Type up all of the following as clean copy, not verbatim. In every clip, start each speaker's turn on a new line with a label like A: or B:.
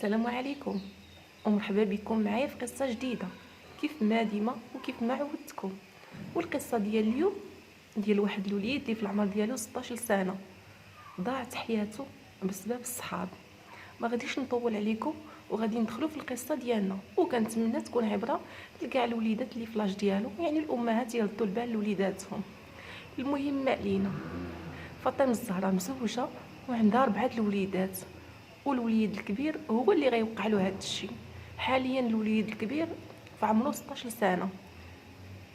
A: السلام عليكم ومرحبا بكم معايا في قصة جديدة كيف ما ديما وكيف ما عودتكم. والقصة ديال اليوم ديال واحد الوليد اللي في العمر ديالو 16 سنة ضاعت حياته بسبب الصحاب. ما غاديش نطول عليكم وغادي ندخلوا في القصة ديالنا، وكنتمنى تكون عبرة لكاع الوليدات اللي في لاج ديالو، يعني الامهات يردوا البال لوليداتهم. المهم ما علينا. فاطمه الزهراء مزوجه وعندها 4 الوليدات، والوليد الكبير هو اللي غيوقع له هذا الشيء. حاليا الوليد الكبير في عمره 16 سنه،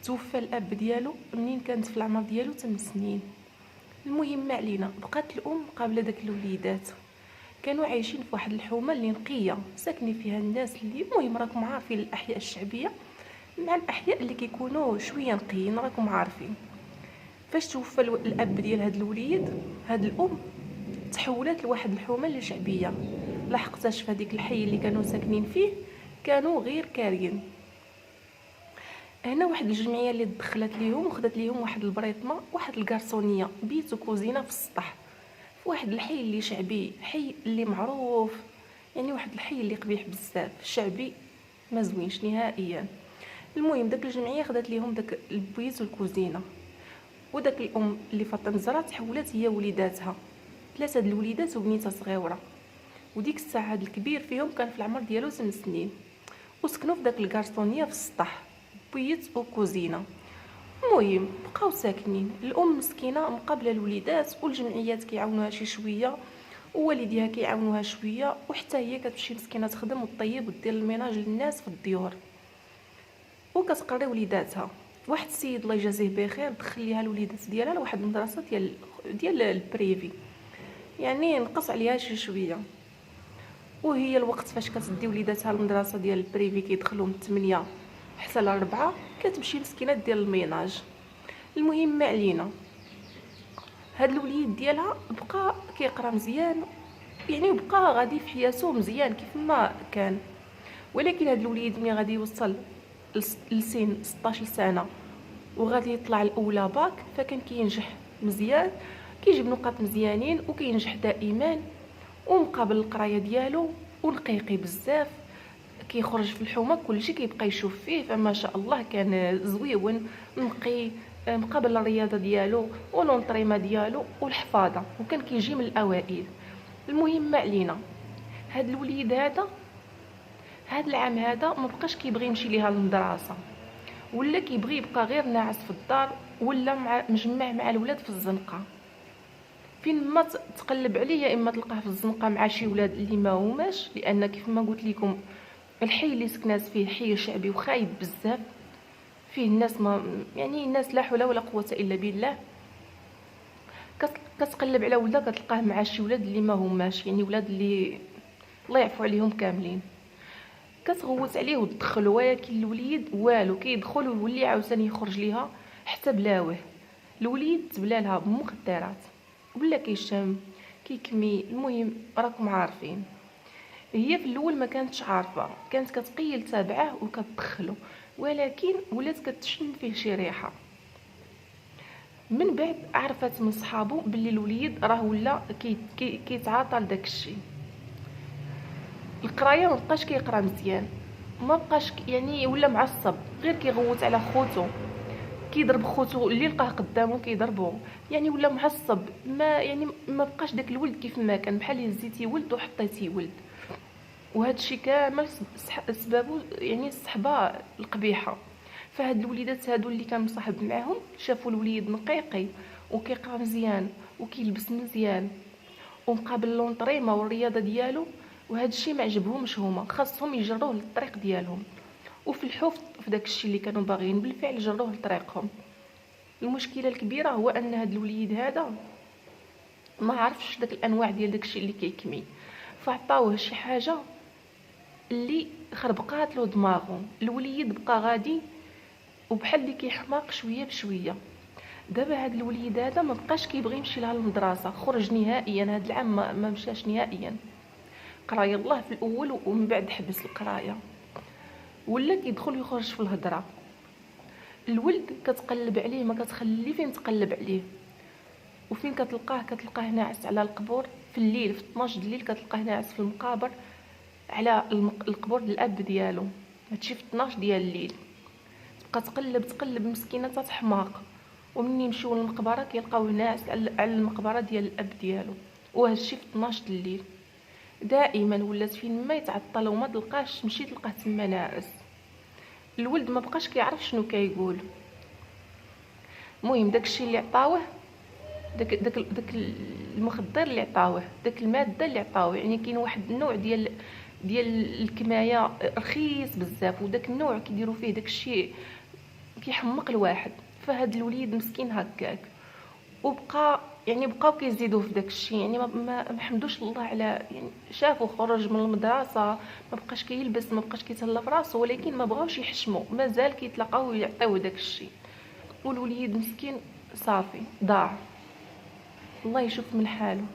A: توفى الاب ديالو منين كانت في العمر ديالو 8 سنين. المهم ما علينا، بقات الام قابله داك الوليدات. كانوا عايشين في واحد الحومه اللي نقيه ساكنين فيها الناس اللي المهم راكم عارفين الاحياء الشعبيه مع الاحياء اللي كيكونوا شويه نقيين راكم عارفين. فاش توفى الاب ديال هاد الوليد، هاد الام تحولت لواحد الحومه اللي شعبيه. لحقتاش في هذيك الحي اللي كانوا ساكنين فيه كانوا غير كاريين. هنا واحد الجمعيه اللي دخلت ليهم وخدت ليهم واحد البريطمه، واحد الكارسونيه بيت وكوزينه في السطح، في واحد الحي اللي شعبي، حي اللي معروف، يعني واحد الحي اللي قبيح بزاف، شعبي ما زوينش نهائيا. المهم داك الجمعيه خدت ليهم داك البيت والكوزينه، وداك الام اللي فاطمه الزهراء تحولت هي وليداتها، 3 د الوليدات وبنيته صغيره. وديك الساعه هاد الكبير فيهم كان في العمر ديالو 8 سنين، وسكنوا في داك الكارطونيه في السطح، بيت وكوزينه. المهم بقاو ساكنين، الام مسكينه مقابله الوليدات، والجمعيات كيعاونوها شي شويه، ووالديها كيعاونوها شويه، وحتى هي كتمشي مسكينه تخدم وطيب ودير الميناج للناس في الديور وكتقري وليداتها. واحد السيد الله يجازيه بخير دخل ليها الوليدات ديالها لواحد المدرسه ديال البريفي، يعني نقص عليها شي شويه. وهي الوقت فاش كتدي وليداتها المدرسه ديال البريفي كيدخلوا من 8 حتى ل 4 كتمشي مسكينه ديال الميناج. المهم ما علينا، هاد الوليد ديالها بقى كيقرا مزيان، يعني بقى غادي في حياته مزيان كيف ما كان. ولكن هاد الوليد ملي غادي يوصل لسن 16 سنه وغادي يطلع الاولى باك، فكان كينجح مزيان، كيجيب نقاط مزيانين وكينجح دائما، ومقابل القرايه ديالو ونقيقي بزاف، كيخرج في الحومه كلشي كيبقى يشوف فيه، فما شاء الله كان زويون نقي. مقابل الرياضه ديالو ولونطريما ديالو والحفاظه، وكان كيجي من الاوائل. المهم ما علينا، هاد الوليد هاد العام هذا ما بقاش كيبغي يمشي ليها للمدرسه، ولا كيبغي يبقى غير ناعس في الدار، ولا مجمع مع الولاد في الزنقه. فين ما تقلب عليه يا اما تلقاه في الزنقه مع شي ولاد اللي ما هماش، لان كيف ما قلت لكم الحي اللي سكنات فيه حي شعبي وخايب بزاف، فيه الناس ما يعني الناس لا حول ولا قوه الا بالله. كتقلب على ولده كتلقاه مع شي ولاد اللي ما هماش، يعني ولاد اللي الله يعفو عليهم كاملين. كتغوت عليه وتدخل، ولكن الوليد والو، كيدخل ويولي عاوتاني يخرج ليها حتى بلاوه. الوليد تبلالها بمخدرات ولا كيشم كيكمي. المهم راكم عارفين، هي في الاول ما كانتش عارفه، كانت كتقيل تابعه وكتدخله، ولكن ولات كتشم فيه شي ريحه. من بعد عرفت من صحابو باللي الوليد راه ولا كيتعاطى لداك الشيء. القرايه ما بقاش كيقرا مزيان، ما بقاش يعني ولا معصب، غير كيغوت على خوتو، كيضرب خوتو اللي لقاه قدامه كيضربو، يعني ولا معصب. ما بقاش داك الولد كيف ما كان، بحال هزيتي ولد وحطيتي ولد. وهذا الشيء كامل سببه يعني الصحبه القبيحه. فهاد الوليدات هادو اللي كان مصاحب معاهم شافوا الوليد نقيقي وكيقرا مزيان وكيلبس مزيان ومقابل لونطريما والرياضه ديالو، وهذا الشيء ما عجبهمش، هما خاصهم يجروه للطريق ديالهم. وفي الحوف في داك الشيء اللي كانوا باغيين بالفعل جروه لطريقهم. المشكله الكبيره هو ان هاد الوليد هذا ما عرفش داك الانواع ديال داك الشيء اللي كيكمي، فعطاوه شي حاجه اللي خربقات له دماغه. الوليد بقى غادي وبحال اللي كيحماق شويه بشويه. دابا هاد الوليد هذا ما بقاش كيبغي يمشي لها للمدرسه، خرج نهائيا هاد العام ما مشاش نهائيا. قرايه الله في الاول ومن بعد حبس القرايه، ولا كيدخل ويخرج في الهضره. الولد كتقلب عليه ما كتخلي فين تقلب عليه، وفين كتلقاه ناعس على القبور في الليل، في 12 د الليل كتلقاه ناعس في المقابر. على القبور ديال الاب ديالو. هادشي في 12 ديال الليل، تبقى تقلب مسكينه تتحماق، ومني يمشيو للمقبره كيلقاو ناس على المقبره ديال الاب ديالو، وهادشي في 12 د الليل. دائما ولات فين ما يتعطل وما تلقاش تمشي تلقاه تما ناعس. الولد ما بقاش كيعرف شنو كيقول. المهم داكشي اللي عطاوه، داك المخدر اللي عطاوه، داك الماده اللي عطاوه، يعني كاين واحد النوع ديال الكمايه رخيص بزاف، وداك النوع كيديروا فيه داكشي كيحمق الواحد. فهاد الوليد مسكين هكاك، وبقى يعني بقاو كيزيدوه في داكشي، يعني ما حمدوش الله على، يعني شافو خرج من المدرسه ما بقاش كيلبس، ما بقاش كيتهلا في راسو، ولكن ما بغاوش يحشموا، مازال كيتلاقاو ويعطيوه داكشي. والوليد مسكين صافي ضاع، الله يشوف من حاله.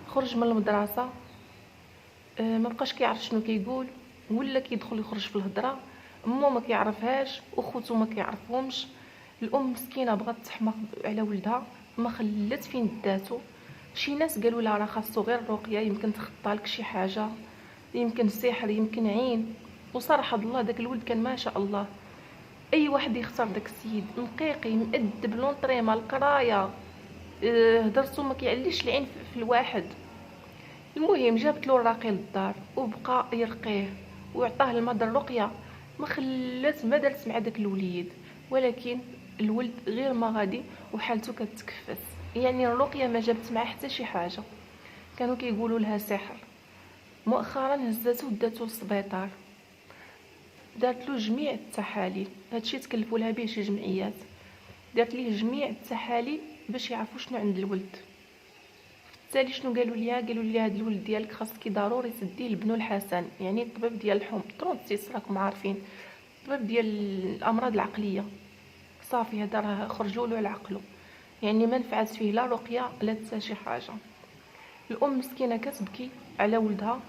A: خرج من المدرسه ما بقاش كيعرف شنو كيقول، ولا كيدخل يخرج في الهضره. امو ما كيعرفهاش، وخوتو ما كيعرفهمش. الام مسكينه بغات تحماق على ولدها، ما خلات فين داتو. شي ناس قالوا لها راه خاصو غير الرقيه، يمكن تخطى لك شي حاجه، يمكن سحر، يمكن عين. وصراحه الله داك الولد كان ما شاء الله، اي واحد يختار داك السيد نقيقي مؤدب لونطريما القرايه، هدرتو ما كيعليش العين في الواحد. المهم جابت له الراقي للدار وبقى يرقيه وعطاه الماء الرقيه، ما دارت مع داك الوليد. ولكن الولد غير ما غادي وحالته كتكفس، يعني الرقيه ما جابت معاه حتى شي حاجه. كانوا كيقولوا لها سحر. مؤخرا هزاتو وداتو للسبيطار، دارت له جميع التحاليل، هادشي تكلفوا لها به شي جمعيات، دارت ليه جميع التحاليل باش يعرفوا شنو عند الولد. بالتالي شنو قالوا لي هاد الولد ديالك خاصك ضروري تديه لبنو الحسن، يعني الطبيب ديال الحوم 36 راكم عارفين، الطبيب ديال الامراض العقليه. صافي هذا راه خرجوا له على عقله، يعني ما نفعت فيه لا رقيه لا حتى شي حاجه. الام مسكينه كتبكي على ولدها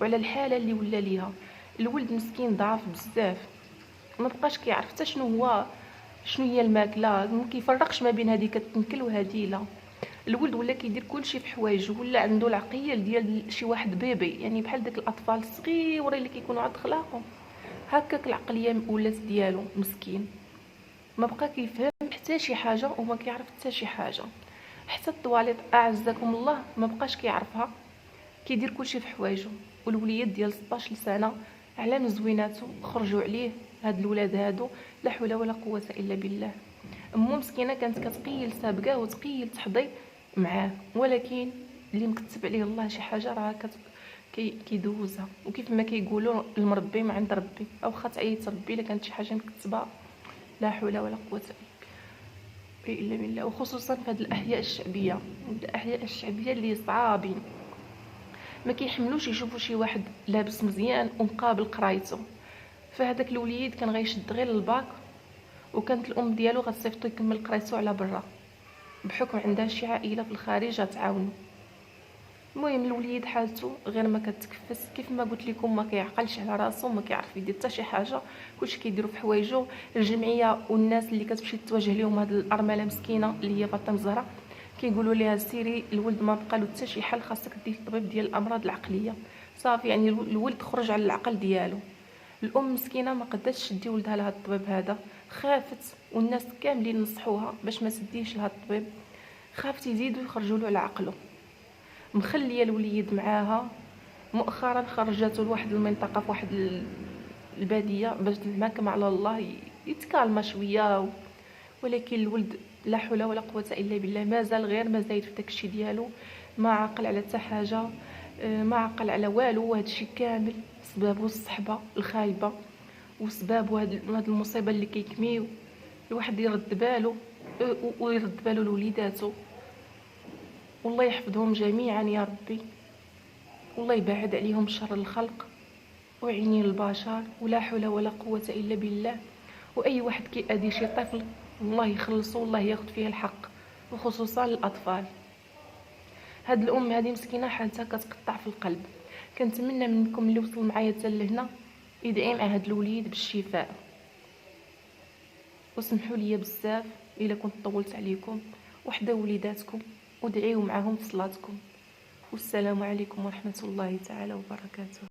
A: وعلى الحاله اللي ولا ليها. الولد مسكين ضعف بزاف، ما بقاش كيعرف حتى شنو هي الماكله، ما كيفرقش ما بين هذه كتنكل وهذه لا. الولد ولا كيدير كلشي في حوايجه، ولا عنده العقليه ديال شي واحد بيبي، يعني بحال داك الاطفال الصغيورين اللي كيكونوا عند خلاقهم، هكاك العقليه ولات ديالو. مسكين ما بقى كيفهم حتى شي حاجه وما كيعرف حتى شي حاجه، حتى الطواليط اعزكم الله ما بقاش كيعرفها، كيدير كلشي في حوايجه. والوليد ديال 16 سنه على مزويناتو خرجوا عليه هاد الولاد هادو، لا حول ولا قوه الا بالله. امو مسكينه كانت كتقيل سابقه وتقيل تحضي معاه، ولكن اللي مكتب عليه الله شي حاجه راه كيدوزها. وكيف ما كيقولوا المربي ما عند ربي، او خا تعيط ربي الا كانت شي حاجه مكتبه، لا حول ولا قوه الا بالله. وخصوصا في هذه الاحياء الشعبيه، الاحياء الشعبيه اللي صعابين، ما كيحملوش يشوفوا شي واحد لابس مزيان ومقابل قرايته. فهذاك الوليد كان غيشد غير الباك، وكانت الام ديالو غتصيفطو يكمل قرايته على برا، بحكم عندها شي عائله في الخارج غتعاونو. المهم الوليد حالته غير ما كتكفس، كيف ما قلت لكم ما كيعقلش على راسو، ما كيعرف يدير حتى شي حاجه، كلشي كيديرو في حوايجو. الجمعيه والناس اللي كتمشي تواجه لهم هاد الارمله مسكينه اللي هي فاطمه الزهراء كيقولوا ليها سيري الولد ما بقى له حتى شي حل، خاصك دير الطبيب ديال الامراض العقليه. صافي يعني الولد خرج على العقل ديالو. الام مسكينه ما قدرتش تدي ولدها لهاد الطبيب هذا، خافت، والناس كاملين نصحوها باش ما تديش لهاد الطبيب، خافت يزيدوا يخرجوا له على عقله. مخليه الوليد معاها. مؤخرا خرجته لواحد المنطقه في واحد الباديه باش الماكم على الله يتكالما شويه. ولكن الولد لا حول ولا قوه الا بالله مازال غير ما زايد في داكشي ديالو، ما عاقل على حتى حاجه، ما عقل على والو. وهذا الشيء كامل سببه الصحبه الخايبه، وسبب هاد المصيبه اللي كيكميو. الواحد يرد باله ويرد باله لوليداتو، والله يحفظهم جميعا يا ربي، والله يبعد عليهم شر الخلق وعيني البشر، ولا حول ولا قوه الا بالله. واي واحد كيأذي شي طفل الله يخلصه، والله ياخذ فيه الحق، وخصوصا الاطفال. هاد الام هذه مسكينه حالتها كتقطع في القلب. كنتمنى منكم اللي وصل معايا حتى لهنا يدعي مع هاد الوليد بالشفاء. وسمحوا لي بزاف الا كنت طولت عليكم، وحده وليداتكم ودعيو معاهم في صلاتكم. والسلام عليكم ورحمة الله تعالى وبركاته.